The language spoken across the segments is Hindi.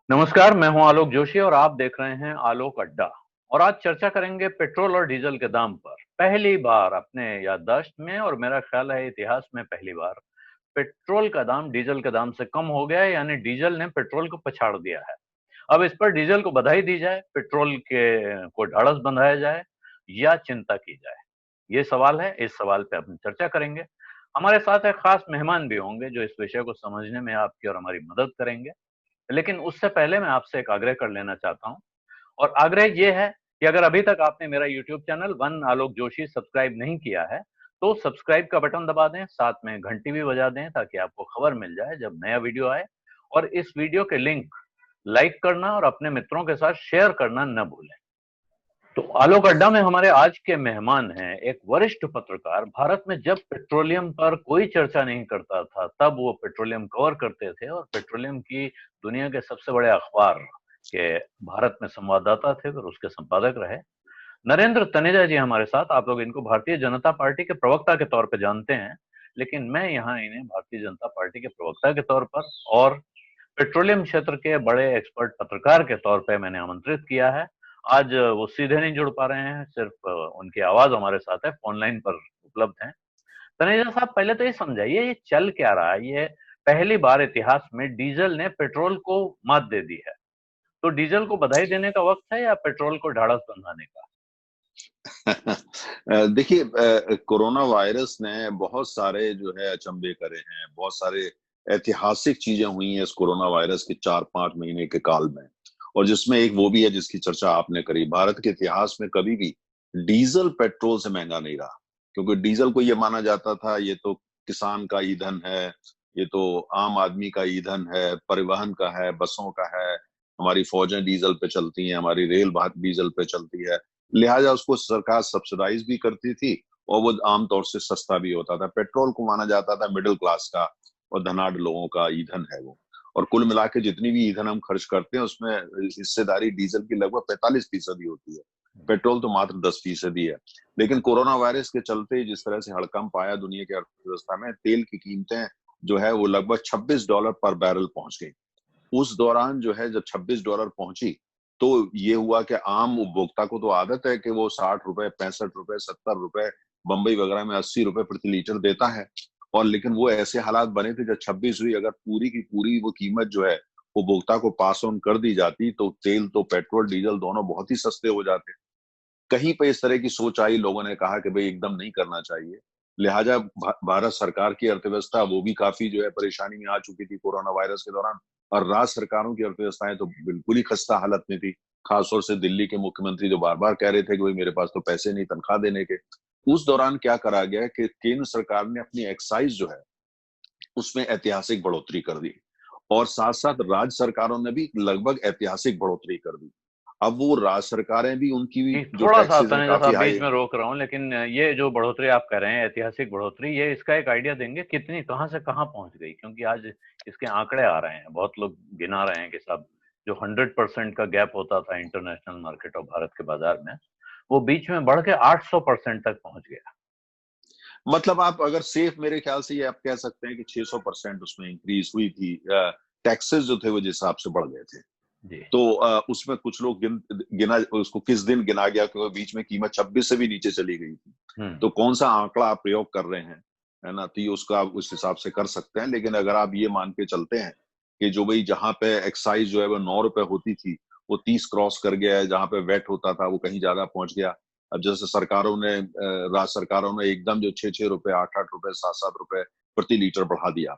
नमस्कार, मैं हूं आलोक जोशी और आप देख रहे हैं आलोक अड्डा। और आज चर्चा करेंगे पेट्रोल और डीजल के दाम पर। पहली बार अपने याददाश्त में और मेरा ख्याल है इतिहास में पहली बार पेट्रोल का दाम डीजल के दाम से कम हो गया है, यानी डीजल ने पेट्रोल को पछाड़ दिया है। अब इस पर डीजल को बधाई दी जाए, पेट्रोल के को ढाढ़स बंधाया जाए या चिंता की जाए, ये सवाल है। इस सवाल पे हम चर्चा करेंगे। हमारे साथ एक खास मेहमान भी होंगे जो इस विषय को समझने में आपकी और हमारी मदद करेंगे। लेकिन उससे पहले मैं आपसे एक आग्रह कर लेना चाहता हूं, और आग्रह ये है कि अगर अभी तक आपने मेरा यूट्यूब चैनल वन आलोक जोशी सब्सक्राइब नहीं किया है तो सब्सक्राइब का बटन दबा दें, साथ में घंटी भी बजा दें ताकि आपको खबर मिल जाए जब नया वीडियो आए। और इस वीडियो के लिंक लाइक करना और अपने मित्रों के साथ शेयर करना न भूलें। तो आलोक अड्डा में हमारे आज के मेहमान हैं एक वरिष्ठ पत्रकार। भारत में जब पेट्रोलियम पर कोई चर्चा नहीं करता था तब वो पेट्रोलियम कवर करते थे और पेट्रोलियम की दुनिया के सबसे बड़े अखबार के भारत में संवाददाता थे और उसके संपादक रहे। नरेंद्र तनेजा जी हमारे साथ। आप लोग इनको भारतीय जनता पार्टी के प्रवक्ता के तौर पर जानते हैं, लेकिन मैं यहाँ इन्हें भारतीय जनता पार्टी के प्रवक्ता के तौर पर और पेट्रोलियम क्षेत्र के बड़े एक्सपर्ट पत्रकार के तौर पे मैंने आमंत्रित किया है। आज वो सीधे नहीं जुड़ पा रहे हैं, सिर्फ उनकी आवाज हमारे साथ है, फोन लाइन पर उपलब्ध हैं। तनेजा साहब, पहले तो ये समझाइए ये चल क्या रहा है। ये पहली बार इतिहास में डीजल ने पेट्रोल को मात दे दी है, तो डीजल को बधाई देने का वक्त है या पेट्रोल को ढाढ़स बंधाने का? देखिए, कोरोना वायरस ने बहुत सारे जो है अचंभे करे हैं। बहुत सारे ऐतिहासिक चीजें हुई हैं इस कोरोना वायरस के 4-5 महीने के काल में। और जिसमें एक वो भी है जिसकी चर्चा आपने करी। भारत के इतिहास में कभी भी डीजल पेट्रोल से महंगा नहीं रहा, क्योंकि डीजल को ये माना जाता था ये तो किसान का ईंधन है, ये तो आम आदमी का ईंधन है, परिवहन का है, बसों का है। हमारी फौजें डीजल पे चलती हैं, हमारी रेल डीजल पे चलती है। लिहाजा उसको सरकार सब्सिडाइज भी करती थी और वो आमतौर से सस्ता भी होता था। पेट्रोल को माना जाता था मिडिल क्लास का और धनाढ़ लोगों का ईंधन है वो। और कुल मिला के जितनी भी ईंधन हम खर्च करते हैं उसमें हिस्सेदारी डीजल की लगभग 45% होती है। पेट्रोल तो मात्र 10% है। लेकिन कोरोना वायरस के चलते जिस तरह से हड़कंप आया दुनिया की अर्थव्यवस्था में, तेल की कीमतें जो है वो लगभग $26 पर बैरल पहुंच गई। उस दौरान जो है जब $26 पहुंची तो ये हुआ कि आम उपभोक्ता को तो आदत है कि वो ₹60, ₹65, ₹70, बंबई वगैरह में ₹80 प्रति लीटर देता है। और लेकिन वो ऐसे हालात बने थे जब 26 हुई, अगर पूरी की पूरी वो कीमत जो है उपभोक्ता को पास ऑन कर दी जाती तो तेल तो पेट्रोल डीजल दोनों बहुत ही सस्ते हो जाते। कहीं पे इस तरह की सोच आई, लोगों ने कहा कि भाई एकदम नहीं करना चाहिए। लिहाजा भारत सरकार की अर्थव्यवस्था वो भी काफी जो है परेशानी में आ चुकी थी कोरोना वायरस के दौरान। और राज्य सरकारों की अर्थव्यवस्थाएं तो बिल्कुल ही खस्ता हालत में थी। खासतौर से दिल्ली के मुख्यमंत्री जो बार बार कह रहे थे कि भाई मेरे पास तो पैसे नहीं तनख्वाह देने के। उस दौरान क्या करा गया कि केंद्र सरकार ने अपनी एक्साइज जो है उसमें ऐतिहासिक बढ़ोतरी कर दी। और साथ साथ राज्य सरकारों ने भी लगभग ऐतिहासिक बढ़ोतरी कर दी। अब वो राज्य सरकारें भी उनकी भी जी, जो थोड़ा सा टैक्सेस हैं तनेजा काफी साहब हाई बीच है। में रोक रहा हूँ, लेकिन ये जो बढ़ोतरी आप कह रहे हैं, ऐतिहासिक बढ़ोतरी, ये इसका एक आइडिया देंगे कितनी, कहाँ से कहाँ पहुंच गई? क्योंकि आज इसके आंकड़े आ रहे हैं, बहुत लोग गिना रहे हैं कि साहब जो 100% का गैप होता था इंटरनेशनल मार्केट और भारत के बाजार में, वो बीच में बढ़ के 800% तक पहुंच गया। मतलब आप अगर सेफ मेरे ख्याल से ये आप कह सकते हैं कि 600% उसमें इंक्रीज हुई थी। टैक्सेस जो थे वो जिस हिसाब से बढ़ गए थे। जी। तो उसमें कुछ लोग गिना उसको किस दिन गिना गया, क्योंकि बीच में कीमत 26 से भी नीचे चली गई थी। हम्म। तो कौन सा आंकड़ा आप प्रयोग कर रहे हैं, है ना, तो ये उसका आप उस हिसाब से कर सकते हैं। लेकिन अगर आप ये मान के चलते हैं कि जो भाई जहां पे एक्साइज जो है वो ₹9 होती थी वो 30 क्रॉस कर गया है, जहां पे वेट होता था वो कहीं ज्यादा पहुंच गया। अब जैसे सरकारों ने राज्य सरकारों ने एकदम जो ₹6-6, ₹8-8, ₹7-7 प्रति लीटर बढ़ा दिया।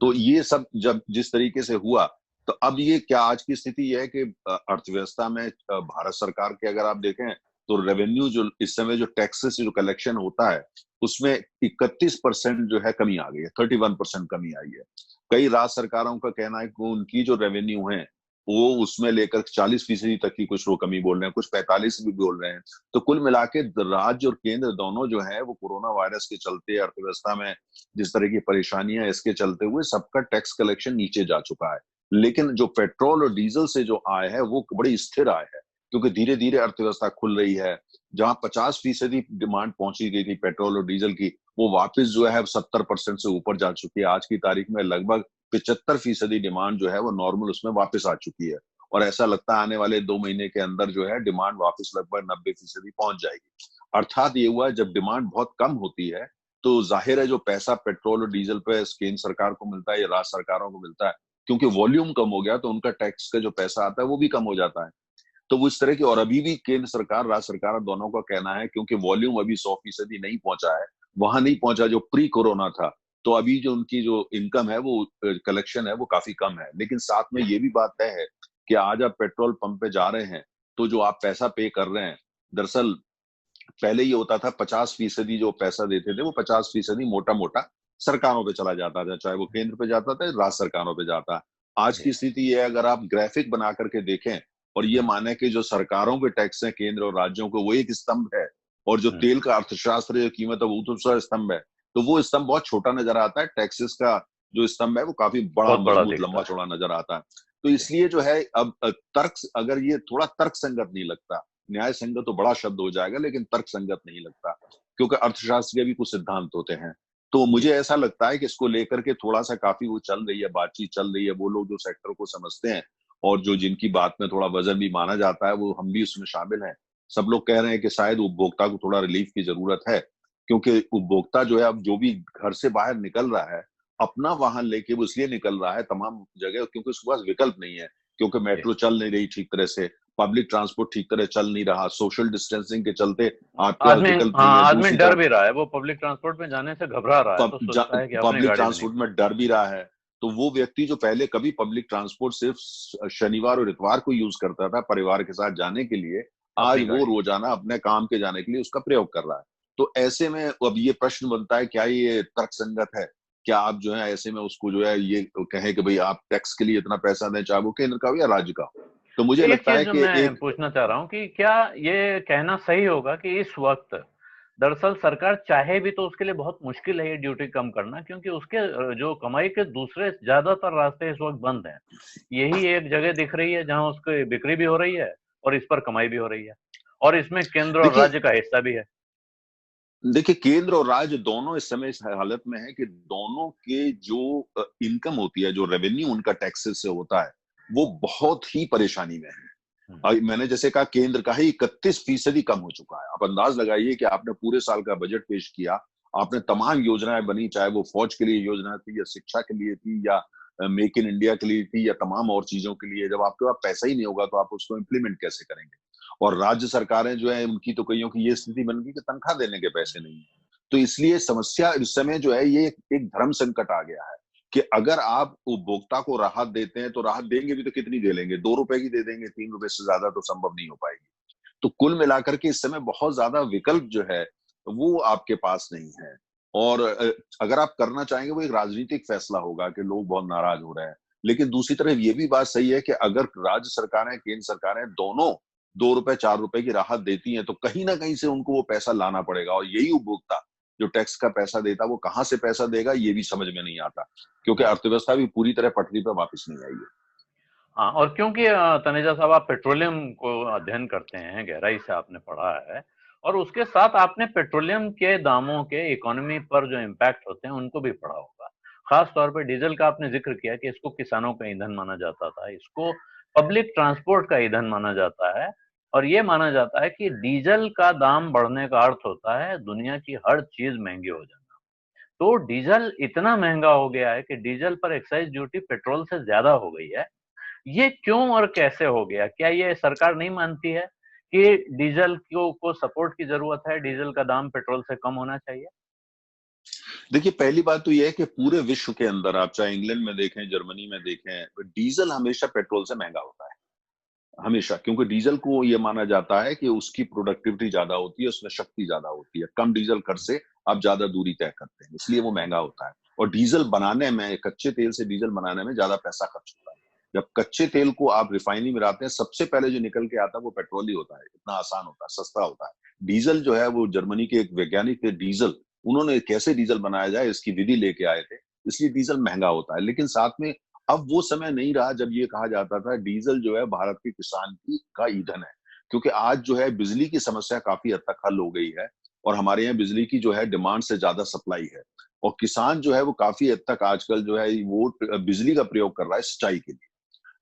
तो हम्म। ये सब जब जिस तरीके से हुआ, तो अब ये क्या आज की स्थिति ये है कि अर्थव्यवस्था में भारत सरकार के अगर आप देखें तो रेवेन्यू जो इस समय जो टैक्सेस जो कलेक्शन होता है उसमें 31% जो है कमी आ गई है, 31% कमी आई है। कई राज्य सरकारों का कहना है कि उनकी जो रेवेन्यू है वो उसमें लेकर 40% तक की कुछ लोग कमी बोल रहे हैं, कुछ 45 भी बोल रहे हैं। तो कुल मिला के राज्य और केंद्र दोनों जो है वो कोरोना वायरस के चलते अर्थव्यवस्था में जिस तरह की परेशानियां इसके चलते हुए सबका टैक्स कलेक्शन नीचे जा चुका है। लेकिन जो पेट्रोल और डीजल से जो आय है वो बड़ी स्थिर आय है, क्योंकि धीरे धीरे अर्थव्यवस्था खुल रही है। जहां 50% डिमांड पहुंची गई थी पेट्रोल और डीजल की, वो वापस जो है 70% से ऊपर जा चुकी है। आज की तारीख में लगभग 75% डिमांड जो है वो नॉर्मल उसमें वापस आ चुकी है। और ऐसा लगता है आने वाले 2 महीने के अंदर जो है डिमांड वापस लगभग 90% पहुंच जाएगी। अर्थात ये हुआ है, जब डिमांड बहुत कम होती है तो जाहिर है जो पैसा पेट्रोल और डीजल पे केंद्र सरकार को मिलता है या राज्य सरकारों को मिलता है, क्योंकि वॉल्यूम कम हो गया तो उनका टैक्स का जो पैसा आता है वो भी कम हो जाता है। तो वो इस तरह की, और अभी भी केंद्र सरकार राज्य सरकार दोनों का कहना है, क्योंकि वॉल्यूम अभी 100% नहीं पहुंचा है, वहां नहीं पहुंचा जो प्री कोरोना था, तो अभी जो उनकी जो इनकम है वो कलेक्शन है वो काफी कम है। लेकिन साथ में ये भी बात तय है कि आज आप पेट्रोल पंप पे जा रहे हैं तो जो आप पैसा पे कर रहे हैं, दरअसल पहले ये होता था 50% जो पैसा देते थे वो 50% मोटा मोटा सरकारों पे चला जाता था, चाहे वो केंद्र पे जाता था राज्य सरकारों पे जाता। आज जी। की स्थिति ये है, अगर आप ग्राफिक बना करके देखें और ये हम्म। माने कि जो सरकारों के टैक्स हैं केंद्र और राज्यों को वो एक स्तंभ है, और जो हम्म। तेल का अर्थशास्त्र जो कीमत है वो दूसरा स्तंभ है, तो वो स्तंभ बहुत छोटा नजर आता है। टैक्सेस का जो स्तंभ है वो काफी बड़ा बहुत बड़ा मजबूत दिखता लंबा है। चौड़ा नजर आता है। तो जी। इसलिए जो है अब तर्क, अगर ये थोड़ा तर्क संगत नहीं लगता, न्याय संगत तो बड़ा शब्द हो जाएगा लेकिन तर्क संगत नहीं लगता, क्योंकि अर्थशास्त्र के भी कुछ सिद्धांत होते हैं। तो जी। मुझे ऐसा लगता है कि इसको लेकर के थोड़ा सा काफी वो चल रही है, बातचीत चल रही है। वो लोग जो सेक्टर को समझते हैं और जो जिनकी बात में थोड़ा वजन भी माना जाता है, वो हम भी उसमें शामिल हैं। सब लोग कह रहे हैं कि शायद उपभोक्ता को थोड़ा रिलीफ की जरूरत है, क्योंकि उपभोक्ता जो है अब जो भी घर से बाहर निकल रहा है अपना वाहन लेके वो इसलिए निकल रहा है तमाम जगह, क्योंकि उसके पास विकल्प नहीं है, क्योंकि जी। मेट्रो चल नहीं रही ठीक तरह से, पब्लिक ट्रांसपोर्ट ठीक तरह चल नहीं रहा, सोशल डिस्टेंसिंग के चलते आपके पास आदमी, विकल्प नहीं हाँ, है। आदमी दूसरी डर तरफ भी रहा है, वो पब्लिक ट्रांसपोर्ट में जाने से घबरा रहा है, तो सोचता है कि अपनी पब्लिक गाड़ी में ट्रांसपोर्ट निकले। में डर भी रहा है। तो वो व्यक्ति जो पहले कभी पब्लिक ट्रांसपोर्ट सिर्फ शनिवार और इतवार को यूज करता था परिवार के साथ जाने के लिए, आज अपनी वो गाड़ी। रोजाना अपने काम के जाने के लिए उसका प्रयोग कर रहा है। तो ऐसे में अब ये प्रश्न बनता है, क्या ये तर्कसंगत है? क्या आप जो है ऐसे में उसको जो है ये कहें कि भाई आप टैक्स के लिए इतना पैसा दें, चाहे वो केंद्र का हो या राज्य का हो? तो मुझे एक लगता चीज है जो कि मैं एक, पूछना चाह रहा हूँ कि क्या ये कहना सही होगा कि इस वक्त दरअसल सरकार चाहे भी तो उसके लिए बहुत मुश्किल है ये ड्यूटी कम करना, क्योंकि उसके जो कमाई के दूसरे ज्यादातर रास्ते इस वक्त बंद हैं। यही एक जगह दिख रही है जहां उसकी बिक्री भी हो रही है और इस पर कमाई भी हो रही है, और इसमें केंद्र और देखिए राज्य का हिस्सा भी है। देखिए केंद्र और राज्य दोनों इस समय इस हालत में है कि दोनों के जो इनकम होती है, जो रेवेन्यू उनका टैक्सेस से होता है, वो बहुत ही परेशानी में है। हम्म। मैंने जैसे कहा केंद्र का ही 31% कम हो चुका है। आप अंदाज लगाइए कि आपने पूरे साल का बजट पेश किया, आपने तमाम योजनाएं बनी, चाहे वो फौज के लिए योजना थी या शिक्षा के लिए थी या मेक इन इंडिया के लिए थी या तमाम और चीजों के लिए। जब आपके पास पैसा ही नहीं होगा तो आप उसको इम्प्लीमेंट कैसे करेंगे? और राज्य सरकारें जो है उनकी तो कईयों की ये स्थिति बन गई कि तनख्वाह देने के पैसे नहीं है। तो इसलिए समस्या इस समय जो है ये एक धर्म संकट आ गया है कि अगर आप उपभोक्ता को राहत देते हैं तो राहत देंगे भी तो कितनी दे लेंगे? 2 रुपए की दे देंगे, 3 रुपए से ज्यादा तो संभव नहीं हो पाएगी। तो कुल मिलाकर के इस समय बहुत ज्यादा विकल्प जो है वो आपके पास नहीं है। और अगर आप करना चाहेंगे वो एक राजनीतिक फैसला होगा कि लोग बहुत नाराज हो रहे हैं। लेकिन दूसरी तरफ ये भी बात सही है कि अगर राज्य सरकारें केंद्र सरकारें दोनों 2 रुपए 4 रुपए की राहत देती हैं तो कहीं ना कहीं से उनको वो पैसा लाना पड़ेगा, और यही उपभोक्ता जो टैक्स का पैसा देता वो कहाँ से पैसा देगा ये भी समझ में नहीं आता, क्योंकि जी। अर्थव्यवस्था भी पूरी तरह पटरी पर वापस नहीं आई है। हाँ, और क्योंकि तनेजा साहब आप पेट्रोलियम को अध्ययन करते हैं, गहराई से आपने पढ़ा है, और उसके साथ आपने पेट्रोलियम के दामों के इकोनॉमी पर जो इम्पैक्ट होते हैं उनको भी पढ़ा होगा। खास तौर पे डीजल का आपने जिक्र किया कि इसको किसानों का ईंधन माना जाता था, इसको पब्लिक ट्रांसपोर्ट का ईंधन माना जाता है, और ये माना जाता है कि डीजल का दाम बढ़ने का अर्थ होता है दुनिया की हर चीज महंगी हो जाना। तो डीजल इतना महंगा हो गया है कि डीजल पर एक्साइज ड्यूटी पेट्रोल से ज्यादा हो गई है। ये क्यों और कैसे हो गया? क्या ये सरकार नहीं मानती है कि डीजल को सपोर्ट की जरूरत है, डीजल का दाम पेट्रोल से कम होना चाहिए? देखिए पहली बात तो यह है कि पूरे विश्व के अंदर आप चाहे इंग्लैंड में देखें, जर्मनी में देखें, डीजल हमेशा पेट्रोल से महंगा होता है, हमेशा। क्योंकि डीजल को यह माना जाता है कि उसकी प्रोडक्टिविटी ज्यादा होती है, उसमें शक्ति ज्यादा होती है, कम डीजल खर्च से आप ज्यादा दूरी तय करते हैं, इसलिए वो महंगा होता है। और डीजल बनाने में, कच्चे तेल से डीजल बनाने में ज्यादा पैसा खर्च होता है। जब कच्चे तेल को आप रिफाइनरी में लाते हैं, सबसे पहले जो निकल के आता है वो पेट्रोल ही होता है। इतना आसान होता है, सस्ता होता है। डीजल जो है वो जर्मनी के एक वैज्ञानिक थे, डीजल, उन्होंने कैसे डीजल बनाया जाए इसकी विधि लेके आए थे, इसलिए डीजल महंगा होता है। लेकिन साथ में अब वो समय नहीं रहा जब ये कहा जाता था डीजल जो है भारत के किसान की का ईंधन है, क्योंकि आज जो है बिजली की समस्या काफी हद तक हल हो गई है। और हमारे यहाँ बिजली की जो है डिमांड से ज्यादा सप्लाई है। और किसान जो है वो काफी हद तक आजकल जो है वो बिजली का प्रयोग कर रहा है सिंचाई के लिए।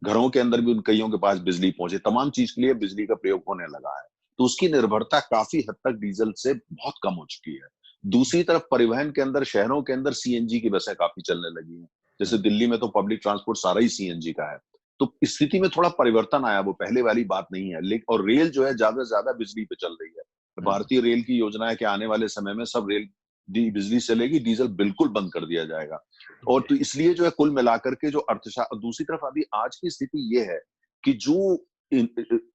घरों के अंदर भी उन कईयों के पास बिजली पहुंचे, तमाम चीज के लिए बिजली का प्रयोग होने लगा है। तो उसकी निर्भरता काफी हद तक डीजल से बहुत कम हो चुकी है। दूसरी तरफ परिवहन के अंदर, शहरों के अंदर सीएनजी की बसें काफी चलने लगी हैं। जैसे दिल्ली में तो पब्लिक ट्रांसपोर्ट सारा ही सीएनजी का है। तो इस स्थिति में थोड़ा परिवर्तन आया, वो पहले वाली बात नहीं है। लेकिन और रेल जो है ज्यादा से ज्यादा बिजली पे चल रही है। भारतीय रेल की योजना है कि आने वाले समय में सब रेल बिजली से चलेगी, डीजल बिल्कुल बंद कर दिया जाएगा। और तो इसलिए जो है कुल मिलाकर के जो अर्थशास्त्र, दूसरी तरफ अभी आज की स्थिति ये है कि जो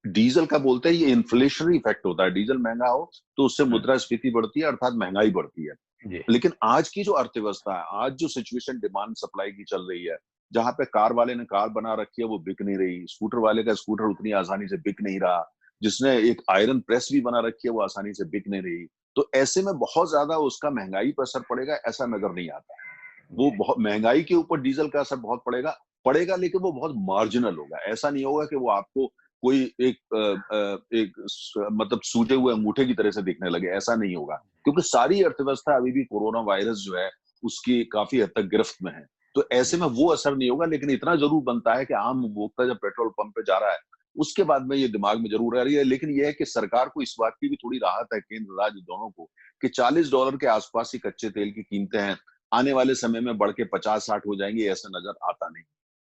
डीजल का बोलते हैं ये इन्फ्लेशनरी इफेक्ट होता है। डीजल महंगा हो तो उससे मुद्रास्फीति बढ़ती है, अर्थात महंगाई बढ़ती है। जी। लेकिन आज की जो अर्थव्यवस्था है, आज जो सिचुएशन डिमांड सप्लाई की चल रही है, जहां पे कार वाले ने कार बना रखी है वो बिक नहीं रही, स्कूटर वाले का स्कूटर उतनी आसानी से बिक नहीं रहा, जिसने एक आयरन प्रेस भी बना रखी है वो आसानी से बिक नहीं रही। तो ऐसे में बहुत ज्यादा उसका महंगाई पर असर पड़ेगा ऐसा नजर नहीं आता। वो बहुत महंगाई के ऊपर डीजल का असर बहुत पड़ेगा पड़ेगा, लेकिन वो बहुत मार्जिनल होगा। ऐसा नहीं होगा कि वो आपको कोई मतलब सूजे हुए अंगूठे की तरह से दिखने लगे, ऐसा नहीं होगा। क्योंकि सारी अर्थव्यवस्था अभी भी कोरोना वायरस जो है उसकी काफी हद तक गिरफ्त में है। तो ऐसे में वो असर नहीं होगा। लेकिन इतना जरूर बनता है कि आम उपभोक्ता जब पेट्रोल पंप पे जा रहा है उसके बाद में ये दिमाग में जरूर आ रही है। लेकिन यह है कि सरकार को इस बात की भी थोड़ी राहत है, केंद्र राज्य दोनों को, कि $40 के आसपास ही कच्चे तेल की कीमतें हैं। आने वाले समय में बढ़ के 50-60 हो जाएंगी, ऐसा नजर आता नहीं।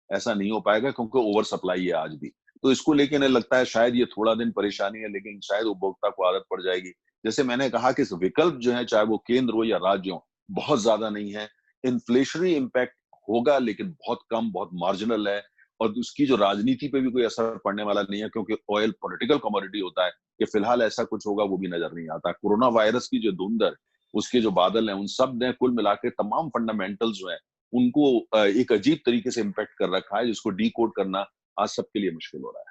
ऐसा नहीं हो पाएगा क्योंकि ओवर सप्लाई है आज भी। तो इसको लेके इन्हें लगता है शायद ये थोड़ा दिन परेशानी है, लेकिन शायद उपभोक्ता को आदत पड़ जाएगी। जैसे मैंने कहा कि विकल्प जो है चाहे वो केंद्र हो या राज्य हो, बहुत ज्यादा नहीं है। इन्फ्लेशनरी इम्पैक्ट होगा लेकिन बहुत कम, बहुत मार्जिनल है। और उसकी जो राजनीति पे भी कोई असर पड़ने वाला नहीं है, क्योंकि ऑयल पॉलिटिकल कमोडिटी होता है कि फिलहाल ऐसा कुछ होगा वो भी नजर नहीं आता। कोरोना वायरस की जो धुंध है, उसके जो बादल हैं, उन सब ने कुल मिलाकर तमाम फंडामेंटल्स जो है उनको एक अजीब तरीके से इम्पैक्ट कर रखा है, जिसको डीकोड करना आज सबके लिए मुश्किल हो रहा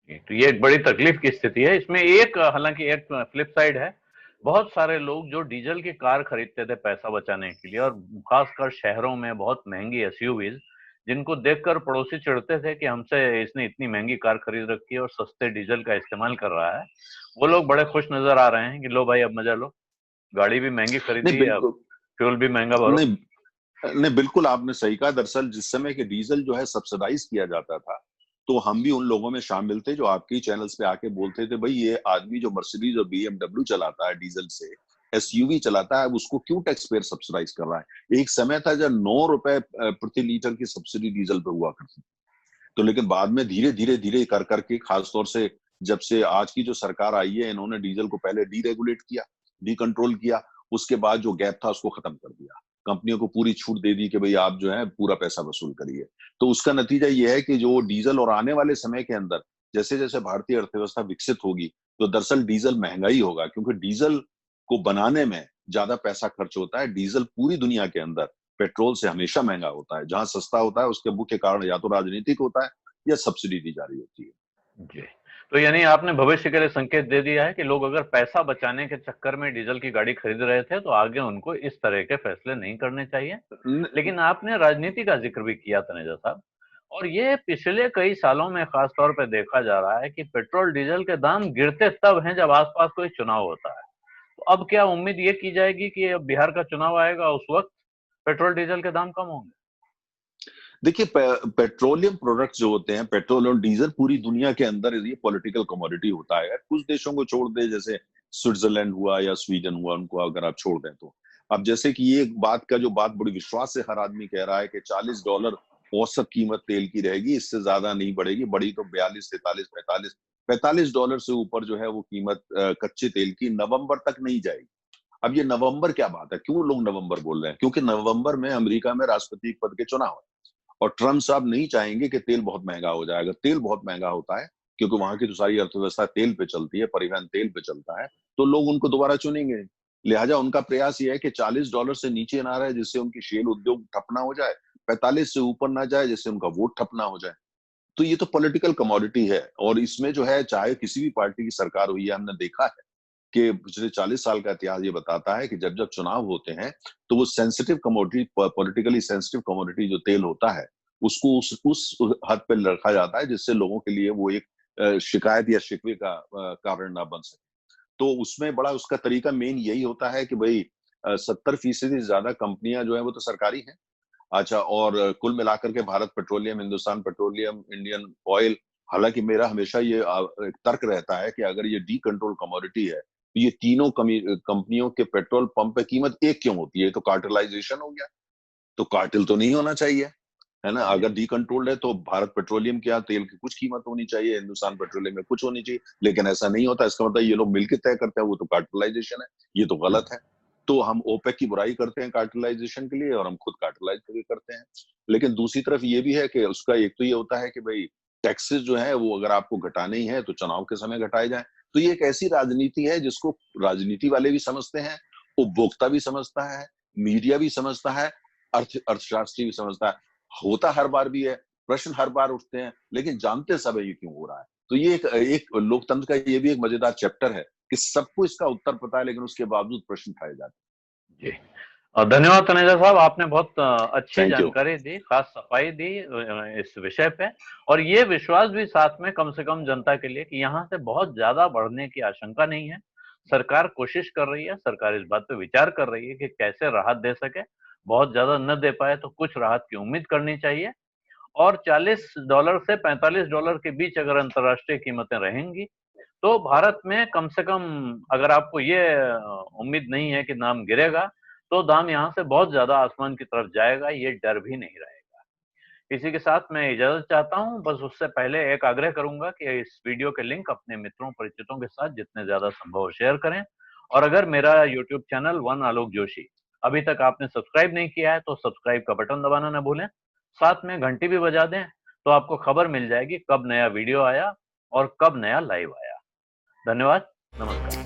है। तो ये एक बड़ी तकलीफ की स्थिति है। इसमें एक हालांकि एक फ्लिप साइड है। बहुत सारे लोग जो डीजल की कार खरीदते थे पैसा बचाने के लिए, और खासकर शहरों में बहुत महंगी एसयूवीज, जिनको देखकर पड़ोसी चिढ़ते थे कि हमसे इसने इतनी महंगी कार खरीद रखी है और सस्ते डीजल का इस्तेमाल कर रहा है, वो लोग बड़े खुश नजर आ रहे हैं कि लो भाई अब मजा लो, गाड़ी भी महंगी है। नहीं खरीदी, अब बिल्कुल। फ्यूल भी महंगा भरो। नहीं नहीं, बिल्कुल आपने सही कहा। दरअसल जिस समय के डीजल जो है सब्सिडाइज किया जाता था, तो हम भी उन लोगों में शामिल थे जो आपके चैनल्स पे आके बोलते थे भाई ये आदमी जो मर्सिडीज और बीएमडब्ल्यू चलाता है डीजल से, एसयूवी चलाता है, उसको क्यों टैक्स पेयर सब्सिडाइज कर रहा है। एक समय था जब 9 रुपए प्रति लीटर की सब्सिडी डीजल पे हुआ करती थी। तो लेकिन बाद में धीरे धीरे धीरे कर करके, खासतौर से जब से आज की जो सरकार आई है, इन्होंने डीजल को पहले डीरेगुलेट किया, डी कंट्रोल किया। उसके बाद जो गैप था उसको खत्म कर दिया, कंपनियों को पूरी छूट दे दी कि भाई आप जो है पूरा पैसा वसूल करिए। तो उसका नतीजा ये है कि जो डीजल, और आने वाले समय के अंदर जैसे जैसे भारतीय अर्थव्यवस्था विकसित होगी तो दरअसल डीजल महंगा ही होगा, क्योंकि डीजल को बनाने में ज्यादा पैसा खर्च होता है। डीजल पूरी दुनिया के अंदर पेट्रोल से हमेशा महंगा होता है। जहां सस्ता होता है उसके मुख्य कारण या तो राजनीतिक होता है या सब्सिडी दी जा रही होती है। जी। तो यानी आपने भविष्य के लिए संकेत दे दिया है कि लोग अगर पैसा बचाने के चक्कर में डीजल की गाड़ी खरीद रहे थे तो आगे उनको इस तरह के फैसले नहीं करने चाहिए। न, लेकिन आपने राजनीति का जिक्र भी किया तनेजा साहब, और ये पिछले कई सालों में खास तौर पे देखा जा रहा है कि पेट्रोल डीजल के दाम गिरते तब हैं जब आसपास कोई चुनाव होता है। तो अब क्या उम्मीद ये की जाएगी कि अब बिहार का चुनाव आएगा, उस वक्त पेट्रोल डीजल के दाम कम होंगे? देखिए पेट्रोलियम प्रोडक्ट्स जो होते हैं, पेट्रोल और डीजल, पूरी दुनिया के अंदर ये पॉलिटिकल कमोडिटी होता है। कुछ देशों को छोड़ दे, जैसे स्विट्जरलैंड हुआ या स्वीडन हुआ, उनको अगर आप छोड़ दें तो। अब जैसे कि ये बात का जो बात बड़ी विश्वास से हर आदमी कह रहा है कि $40 औसत कीमत तेल की रहेगी, इससे ज्यादा नहीं बढ़ेगी। बढ़ी तो 42, 43, 45, $45 से ऊपर जो है वो कीमत कच्चे तेल की नवंबर तक नहीं जाएगी। अब ये नवंबर क्या बात है, क्यों लोग नवंबर बोल रहे हैं? क्योंकि नवंबर में अमेरिका में राष्ट्रपति पद के चुनाव है, और ट्रम्प साहब नहीं चाहेंगे कि तेल बहुत महंगा हो जाएगा। तेल बहुत महंगा होता है क्योंकि वहां की तो सारी अर्थव्यवस्था तेल पे चलती है, परिवहन तेल पे चलता है। तो लोग उनको दोबारा चुनेंगे। लिहाजा उनका प्रयास ये है कि $40 से नीचे ना रहे, जिससे उनकी शेल उद्योग ठप ना हो जाए, 45 से ऊपर ना जाए जिससे उनका वोट ठप ना हो जाए। तो ये तो पॉलिटिकल कमोडिटी है, और इसमें जो है चाहे किसी भी पार्टी की सरकार हुई है, हमने देखा है कि पिछले 40 साल का इतिहास ये बताता है कि जब जब चुनाव होते हैं तो वो sensitive commodity, politically sensitive commodity जो तेल होता है, उसको उस हद पे रखा जाता है जिससे लोगों के लिए वो एक शिकायत या शिकवे का कारण ना बन सके। तो उसमें बड़ा उसका तरीका मेन यही होता है कि भाई 70% से ज्यादा कंपनियां जो है वो तो सरकारी हैं। अच्छा, और कुल मिलाकर के Bharat petroleum, Hindustan petroleum, Indian oil, हालांकि मेरा हमेशा ये एक तर्क रहता है कि अगर ये डी कंट्रोल कमोडिटी है तो ये तीनों कंपनियों के पेट्रोल पंप पे कीमत एक क्यों होती है? तो कार्टेलाइजेशन हो गया, तो कार्टेल तो नहीं होना चाहिए, है ना? जी। अगर डी कंट्रोल्ड है तो भारत पेट्रोलियम क्या तेल की कुछ कीमत होनी चाहिए, हिंदुस्तान पेट्रोलियम में कुछ होनी चाहिए, लेकिन ऐसा नहीं होता। इसका मतलब ये लोग मिलकर तय करते हैं, वो तो कार्टेलाइजेशन है, ये तो गलत है। तो हम ओपेक की बुराई करते हैं कार्टेलाइजेशन के लिए और हम खुद कार्टेलाइज करते हैं। लेकिन दूसरी तरफ ये भी है कि उसका एक तो ये होता है कि भाई टैक्सेस जो है वो अगर आपको घटाने ही है तो चुनाव के समय घटाए जाए। तो ये एक ऐसी राजनीति है जिसको राजनीति वाले भी समझते हैं, उपभोक्ता भी समझता है, मीडिया भी समझता है, अर्थशास्त्री भी समझता है। होता हर बार भी है, प्रश्न हर बार उठते हैं, लेकिन जानते सब है ये क्यों हो रहा है। तो ये एक लोकतंत्र का ये भी एक मजेदार चैप्टर है कि सबको इसका उत्तर पता है लेकिन उसके बावजूद प्रश्न उठाए जाते जी। धन्यवाद तनेजा साहब, आपने बहुत अच्छी हैं। Thank you. जानकारी दी, खास सफाई दी इस विषय पे, और ये विश्वास भी साथ में कम से कम जनता के लिए कि यहाँ से बहुत ज्यादा बढ़ने की आशंका नहीं है। सरकार कोशिश कर रही है, सरकार इस बात पे विचार कर रही है कि कैसे राहत दे सके। बहुत ज्यादा न दे पाए तो कुछ राहत की उम्मीद करनी चाहिए, और $40 से $45 के बीच अगर अंतर्राष्ट्रीय कीमतें रहेंगी तो भारत में कम से कम, अगर आपको ये उम्मीद नहीं है कि दाम गिरेगा, तो दाम यहाँ से बहुत ज्यादा आसमान की तरफ जाएगा, ये डर भी नहीं रहेगा। इसी के साथ मैं इजाजत चाहता हूँ, बस उससे पहले एक आग्रह करूंगा कि इस वीडियो के लिंक अपने मित्रों परिचितों के साथ जितने ज्यादा संभव शेयर करें, और अगर मेरा यूट्यूब चैनल वन आलोक जोशी अभी तक आपने सब्सक्राइब नहीं किया है तो सब्सक्राइब का बटन दबाना न भूलें, साथ में घंटी भी बजा दें, तो आपको खबर मिल जाएगी कब नया वीडियो आया और कब नया लाइव आया। धन्यवाद, नमस्कार।